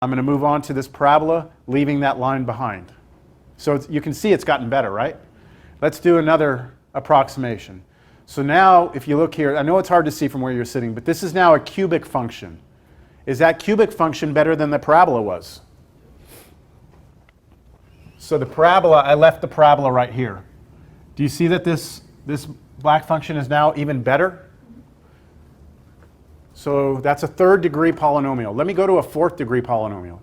I'm going to move on to this parabola, leaving that line behind. So you can see it's gotten better, right? Let's do another approximation. So now, if you look here, I know it's hard to see from where you're sitting, but this is now a cubic function. Is that cubic function better than the parabola was? So the parabola, I left the parabola right here. Do you see that this black function is now even better? So that's a third degree polynomial. Let me go to a fourth degree polynomial.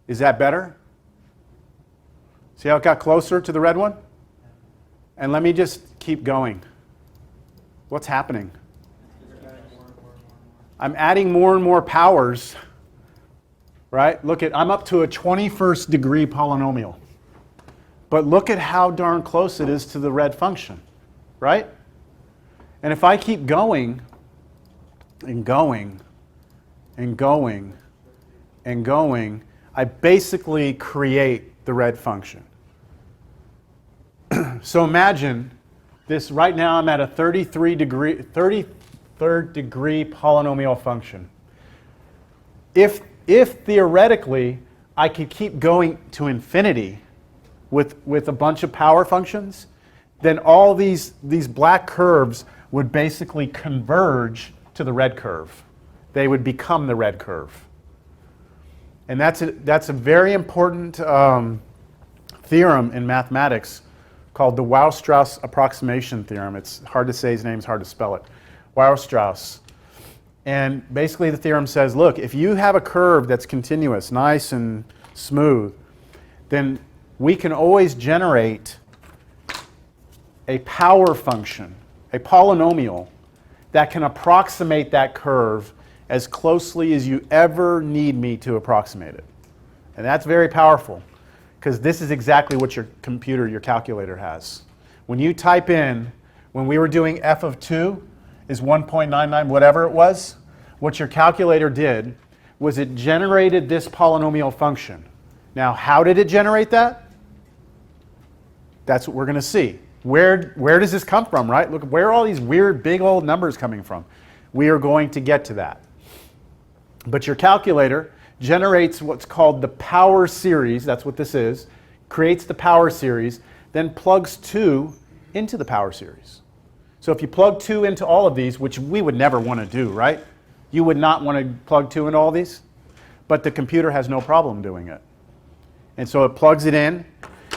Is that better? See how it got closer to the red one? And let me just keep going. What's happening? I'm adding more and more powers, right? Look at, I'm up to a 21st degree polynomial. But look at how darn close it is to the red function, right? And if I keep going, and going, and going, and going, I basically create the red function. So imagine this, right now I'm at a 33rd degree polynomial function. If theoretically I could keep going to infinity with a bunch of power functions, then all these black curves would basically converge to the red curve. They would become the red curve. And that's a very important theorem in mathematics called the Weierstrass approximation theorem. It's hard to say his name, it's hard to spell it. Weierstrass. And basically the theorem says, look, if you have a curve that's continuous, nice and smooth, then we can always generate a power function, a polynomial, that can approximate that curve as closely as you ever need me to approximate it. And that's very powerful, because this is exactly what your computer, your calculator has. When you type in, when we were doing f of 2 is 1.99, whatever it was, what your calculator did was it generated this polynomial function. Now, how did it generate that? That's what we're going to see. Where does this come from, right? Look, where are all these weird big old numbers coming from? We are going to get to that. But your calculator generates what's called the power series, that's what this is, creates the power series, then plugs 2 into the power series. So if you plug 2 into all of these, which we would never want to do, right? You would not want to plug 2 into all these, but the computer has no problem doing it. And so it plugs it in,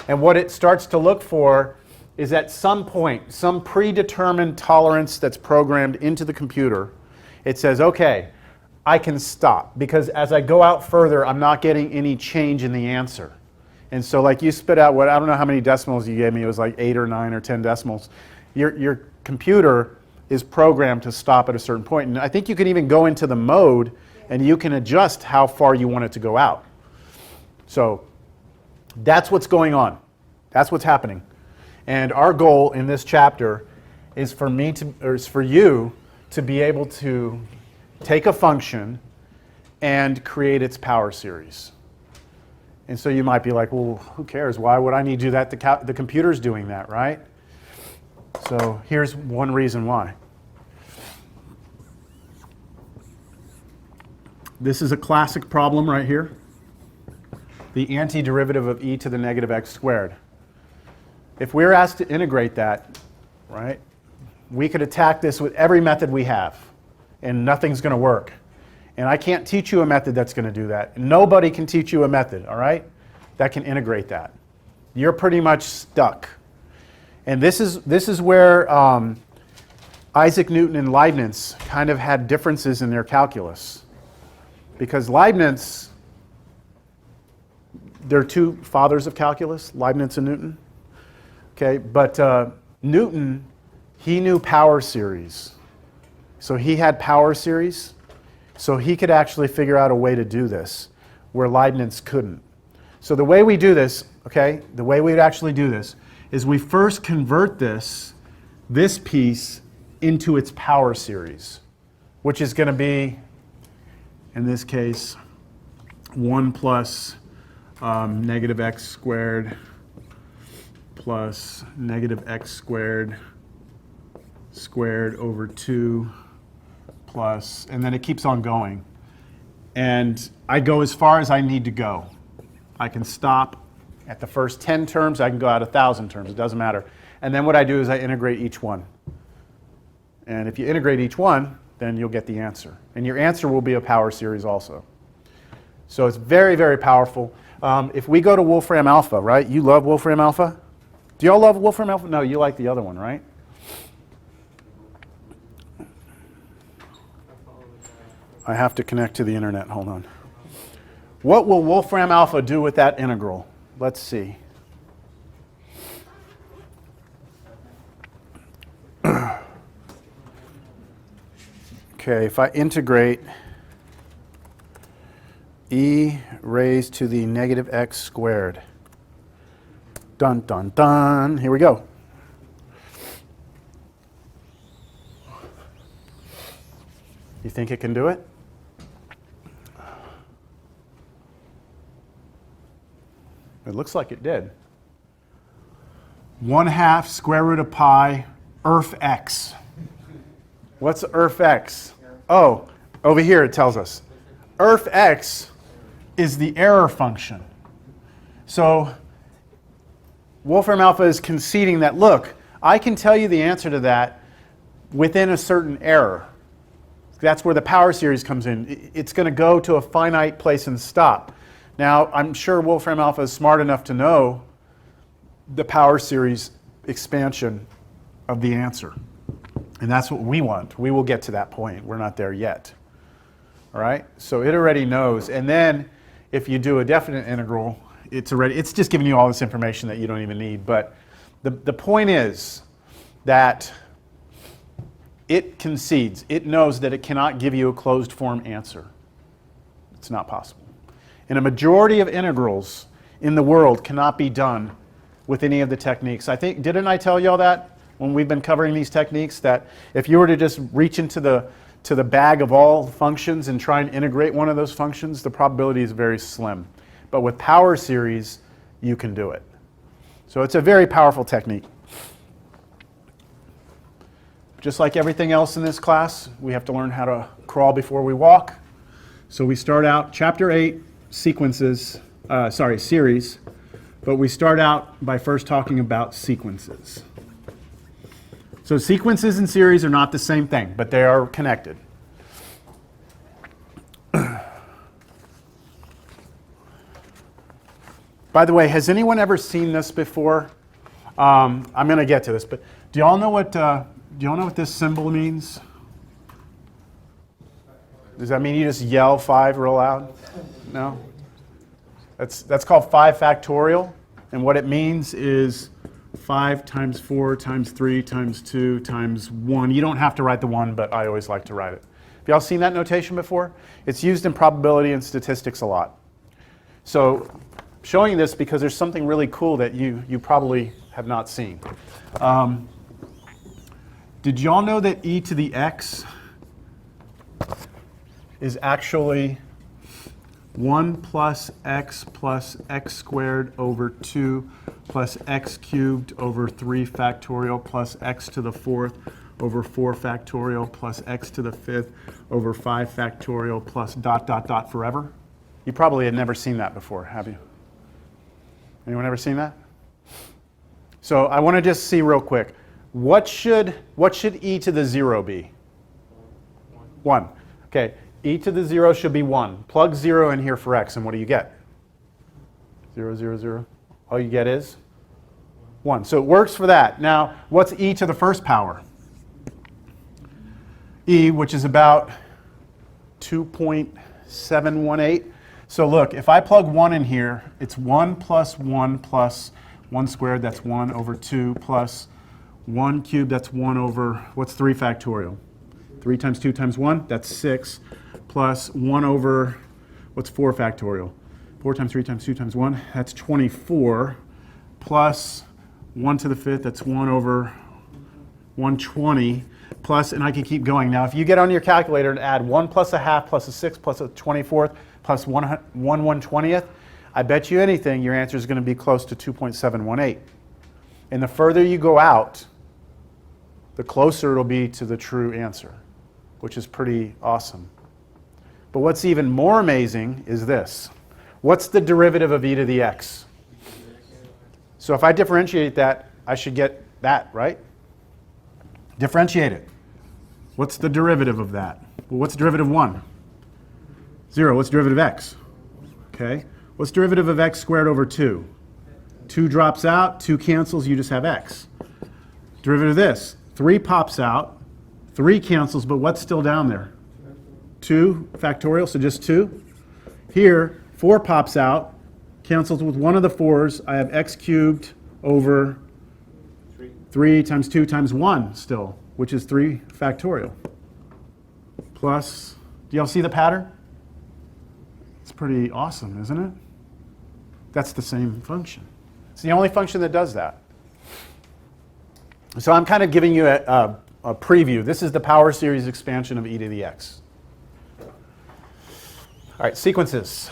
and what it starts to look for is at some point, some predetermined tolerance that's programmed into the computer, it says, okay, I can stop, because as I go out further, I'm not getting any change in the answer. And so like you spit out, I don't know how many decimals you gave me, it was like 8 or 9 or 10 decimals. Your computer is programmed to stop at a certain point. And I think you can even go into the mode and you can adjust how far you want it to go out. So that's what's going on. That's what's happening. And our goal in this chapter is for you to be able to take a function and create its power series. And so you might be like, well, who cares? Why would I need to do that? The computer's doing that, right? So here's one reason why. This is a classic problem right here. The antiderivative of e to the negative x squared. If we're asked to integrate that, right, we could attack this with every method we have, and nothing's going to work. And I can't teach you a method that's going to do that. Nobody can teach you a method, all right, that can integrate that. You're pretty much stuck. And this is where Isaac Newton and Leibniz kind of had differences in their calculus. Because Leibniz, they're two fathers of calculus, Leibniz and Newton. Okay, but Newton, he knew power series. So he had power series, so he could actually figure out a way to do this, where Leibniz couldn't. So the way we do this, okay, the way we'd actually do this is we first convert this piece into its power series, which is going to be, in this case, 1 plus negative x squared plus negative x squared over 2 plus, and then it keeps on going. And I go as far as I need to go. I can stop at the first 10 terms. I can go out 1,000 terms. It doesn't matter. And then what I do is I integrate each one. And if you integrate each one, then you'll get the answer. And your answer will be a power series also. So it's very, very powerful. If we go to Wolfram Alpha, right? You love Wolfram Alpha? Do y'all love Wolfram Alpha? No, you like the other one, right? I have to connect to the internet. Hold on. What will Wolfram Alpha do with that integral? Let's see. Okay, if I integrate e raised to the negative x squared. Dun, dun, dun. Here we go. You think it can do it? It looks like it did. 1/2 square root of pi erf x. What's erf x? Oh, over here it tells us. Erf x is the error function. So Wolfram Alpha is conceding that, look, I can tell you the answer to that within a certain error. That's where the power series comes in. It's going to go to a finite place and stop. Now, I'm sure Wolfram Alpha is smart enough to know the power series expansion of the answer. And that's what we want. We will get to that point. We're not there yet. All right? So it already knows. And then if you do a definite integral, it's just giving you all this information that you don't even need. But the point is that it concedes. It knows that it cannot give you a closed form answer. It's not possible. And a majority of integrals in the world cannot be done with any of the techniques. Didn't I tell y'all that when we've been covering these techniques, that if you were to just reach into the bag of all functions and try and integrate one of those functions, the probability is very slim. But with power series, you can do it. So it's a very powerful technique. Just like everything else in this class, we have to learn how to crawl before we walk. So we start out chapter 8, series, but we start out by first talking about sequences. So sequences and series are not the same thing, but they are connected. By the way, has anyone ever seen this before? I'm going to get to this, but do y'all know what this symbol means? Does that mean you just yell 5 real loud? No? That's called 5 factorial, and what it means is 5 times 4 times 3 times 2 times 1. You don't have to write the 1, but I always like to write it. Have y'all seen that notation before? It's used in probability and statistics a lot. So showing this because there's something really cool that you probably have not seen. Did y'all know that e to the x is actually 1 plus x squared over 2 plus x cubed over 3 factorial plus x to the 4th over 4 factorial plus x to the 5th over 5 factorial plus ... forever? You probably had never seen that before, have you? Anyone ever seen that? So I want to just see real quick. What should e to the 0 be? 1. Okay, e to the 0 should be 1. Plug 0 in here for x, and what do you get? 0, 0, 0. All you get is 1. So it works for that. Now, what's e to the first power? E, which is about 2.718. So look, if I plug 1 in here, it's 1 plus 1 squared, that's 1 over 2, plus 1 cubed, that's 1 over, what's 3 factorial? 3 times 2 times 1, that's 6, plus 1 over, what's 4 factorial? 4 times 3 times 2 times 1, that's 24, plus 1 to the 5th, that's 1 over 120, plus, and I can keep going. Now, if you get on your calculator and add 1 plus a half plus a 6 plus a 24th plus 1 1/20th, I bet you anything your answer is going to be close to 2.718. And the further you go out, the closer it'll be to the true answer, which is pretty awesome. But what's even more amazing is this. What's the derivative of e to the x? So if I differentiate that, I should get that, right? Differentiate it. What's the derivative of that? Well, what's the derivative of 1? 0. What's the derivative of x? Okay. What's the derivative of x squared over 2? 2 drops out, 2 cancels, you just have x. Derivative of this. 3 pops out, 3 cancels, but what's still down there? 2 factorial, so just 2. Here, 4 pops out, cancels with one of the 4s. I have x cubed over 3 times 2 times 1 still, which is 3 factorial. Plus, do y'all see the pattern? It's pretty awesome, isn't it? That's the same function. It's the only function that does that. So I'm kind of giving you a preview. This is the power series expansion of e to the x. All right, sequences.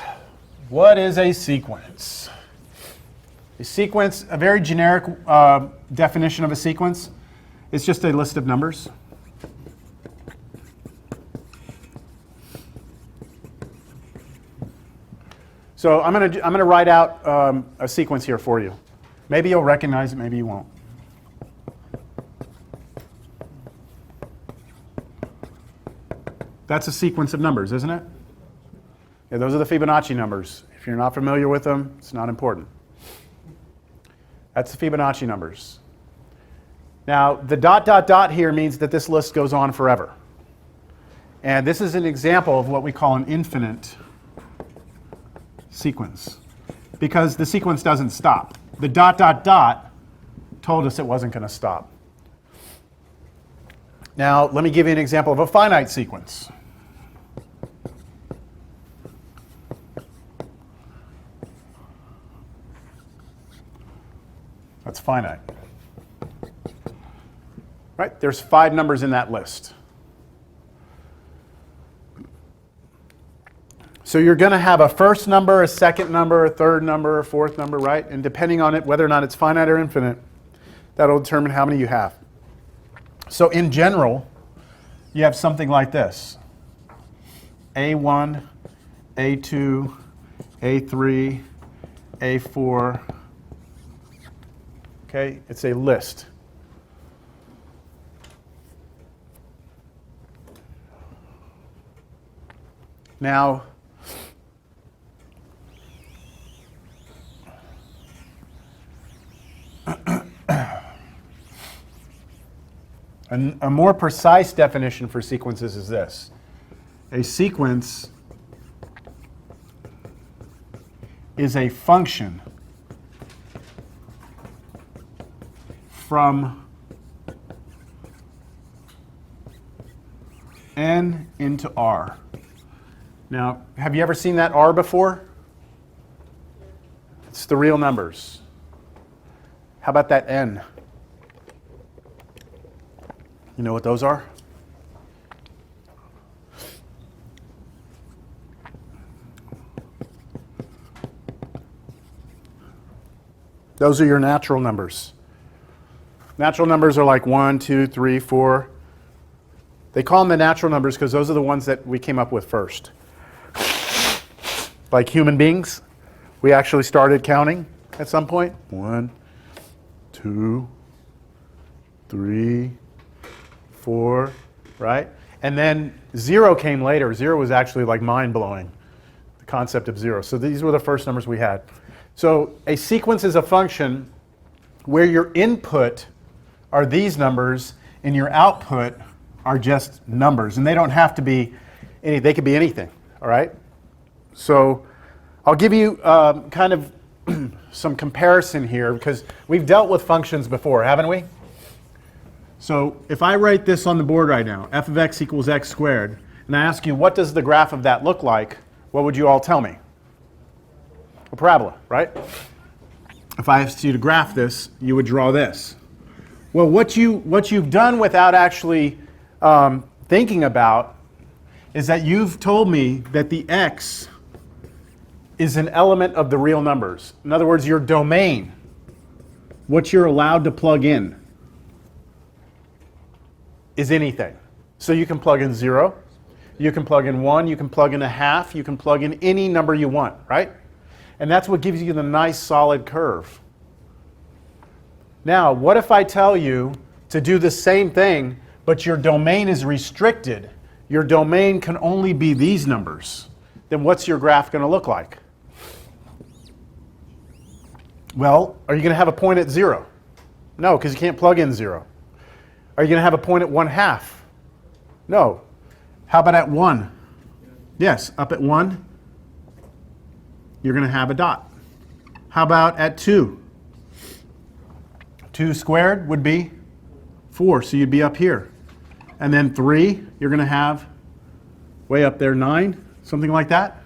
What is a sequence? A sequence, a very generic definition of a sequence, it's just a list of numbers. So I'm gonna write out a sequence here for you. Maybe you'll recognize it, maybe you won't. That's a sequence of numbers, isn't it? Yeah, those are the Fibonacci numbers. If you're not familiar with them, it's not important. That's the Fibonacci numbers. Now, the dot, dot, dot here means that this list goes on forever. And this is an example of what we call an infinite sequence, because the sequence doesn't stop. The dot, dot, dot told us it wasn't going to stop. Now, let me give you an example of a finite sequence. That's finite. Right? There's 5 numbers in that list. So you're going to have a first number, a second number, a third number, a fourth number, right? And depending on it, whether or not it's finite or infinite, that'll determine how many you have. So in general, you have something like this. A1, A2, A3, A4. Okay, it's a list. Now, a more precise definition for sequences is this. A sequence is a function from n into r. Now, have you ever seen that r before? It's the real numbers. How about that n? You know what those are? Those are your natural numbers. Natural numbers are like 1, 2, 3, 4. They call them the natural numbers because those are the ones that we came up with first. Like human beings, we actually started counting at some point. 1, 2, 3, 4, right? And then 0 came later. 0 was actually like mind-blowing, the concept of 0. So these were the first numbers we had. So a sequence is a function where your input are these numbers and your output are just numbers. And they don't have to be they could be anything, all right? So I'll give you kind of some comparison here because we've dealt with functions before, haven't we? So if I write this on the board right now, f of x equals x squared, and I ask you what does the graph of that look like, what would you all tell me? A parabola, right? If I asked you to graph this, you would draw this. Well, what you've done without actually thinking about is that you've told me that the x is an element of the real numbers. In other words, your domain, what you're allowed to plug in, is anything. So you can plug in 0, You can plug in 1, you can plug in a half, you can plug in any number you want, right? And that's what gives you the nice solid curve. Now, what if I tell you to do the same thing, but your domain is restricted? Your domain can only be these numbers. Then what's your graph going to look like? Well, are you going to have a point at 0? No, because you can't plug in 0. Are you going to have a point at 1/2? No. How about at 1? Yes, up at 1, you're going to have a dot. How about at 2? 2 squared would be 4, so you'd be up here. And then 3, you're going to have way up there 9, something like that.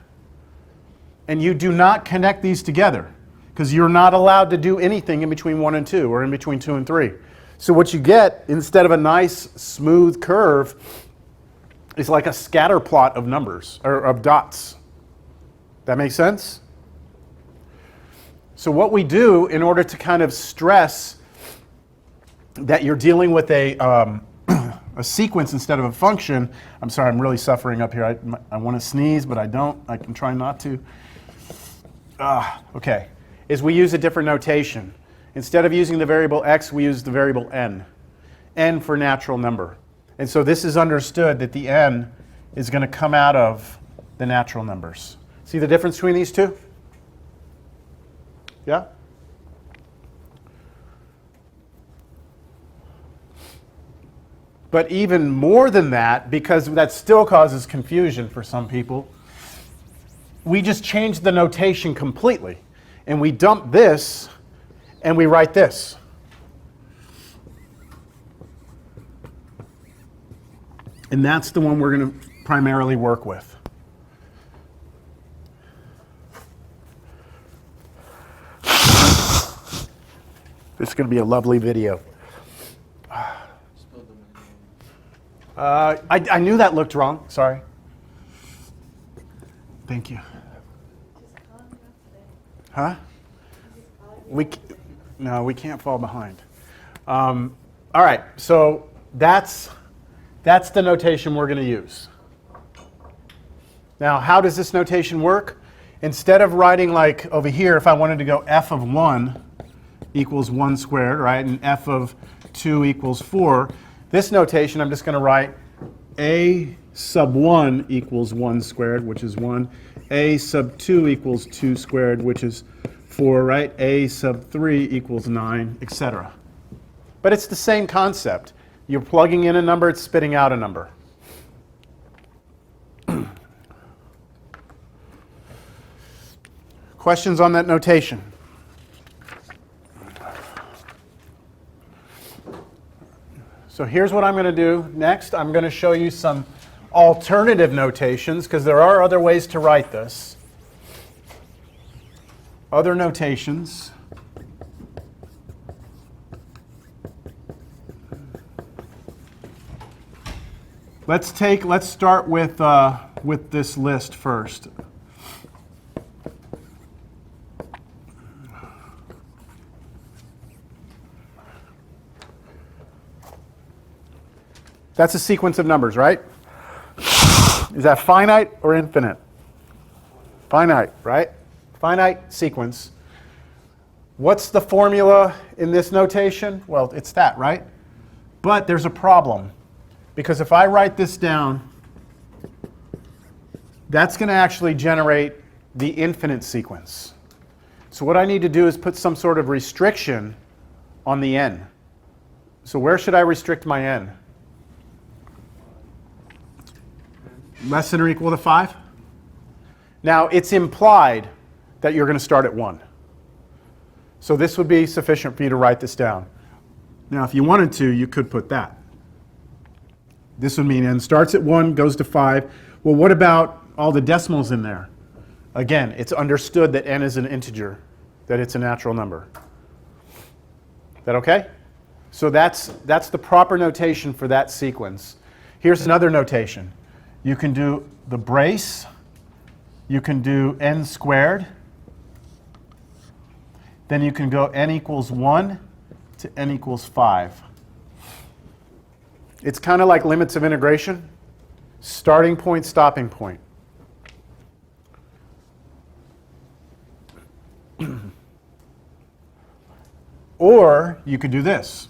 And you do not connect these together because you're not allowed to do anything in between 1 and 2 or in between 2 and 3. So what you get, instead of a nice smooth curve, is like a scatter plot of numbers, or of dots. That makes sense? So what we do in order to kind of stress that you're dealing with a sequence instead of a function, I'm sorry, I'm really suffering up here. I want to sneeze, but I don't. I can try not to. Okay, is we use a different notation. Instead of using the variable x, we use the variable n for natural number. And so this is understood that the n is going to come out of the natural numbers. See the difference between these two? Yeah? But even more than that, because that still causes confusion for some people, we just change the notation completely. And we dump this, and we write this. And that's the one we're going to primarily work with. This is going to be a lovely video. I knew that looked wrong. Sorry. Thank you. Huh? No, we can't fall behind. All right, so that's the notation we're going to use. Now, how does this notation work? Instead of writing like over here, if I wanted to go f of 1 equals 1 squared, right, and f of 2 equals 4, this notation I'm just going to write a sub 1 equals 1 squared, which is 1. A sub 2 equals 2 squared, which is 4, right? A sub 3 equals 9, etc. But it's the same concept. You're plugging in a number, it's spitting out a number. Questions on that notation? So here's what I'm going to do next. I'm going to show you some alternative notations, because there are other ways to write this. Other notations. Let's start with this list first. That's a sequence of numbers, right? Is that finite or infinite? Finite, right? Finite sequence. What's the formula in this notation? Well, it's that, right? But there's a problem. Because if I write this down, that's going to actually generate the infinite sequence. So what I need to do is put some sort of restriction on the n. So where should I restrict my n? Less than or equal to 5? Now, it's implied that you're going to start at 1. So this would be sufficient for you to write this down. Now, if you wanted to, you could put that. This would mean n starts at 1, goes to 5. Well, what about all the decimals in there? Again, it's understood that n is an integer, that it's a natural number. Is that okay? So that's the proper notation for that sequence. Here's another notation. You can do the brace. You can do n squared. Then you can go n equals 1 to n equals 5. It's kind of like limits of integration. starting point, stopping point. Or you could do this.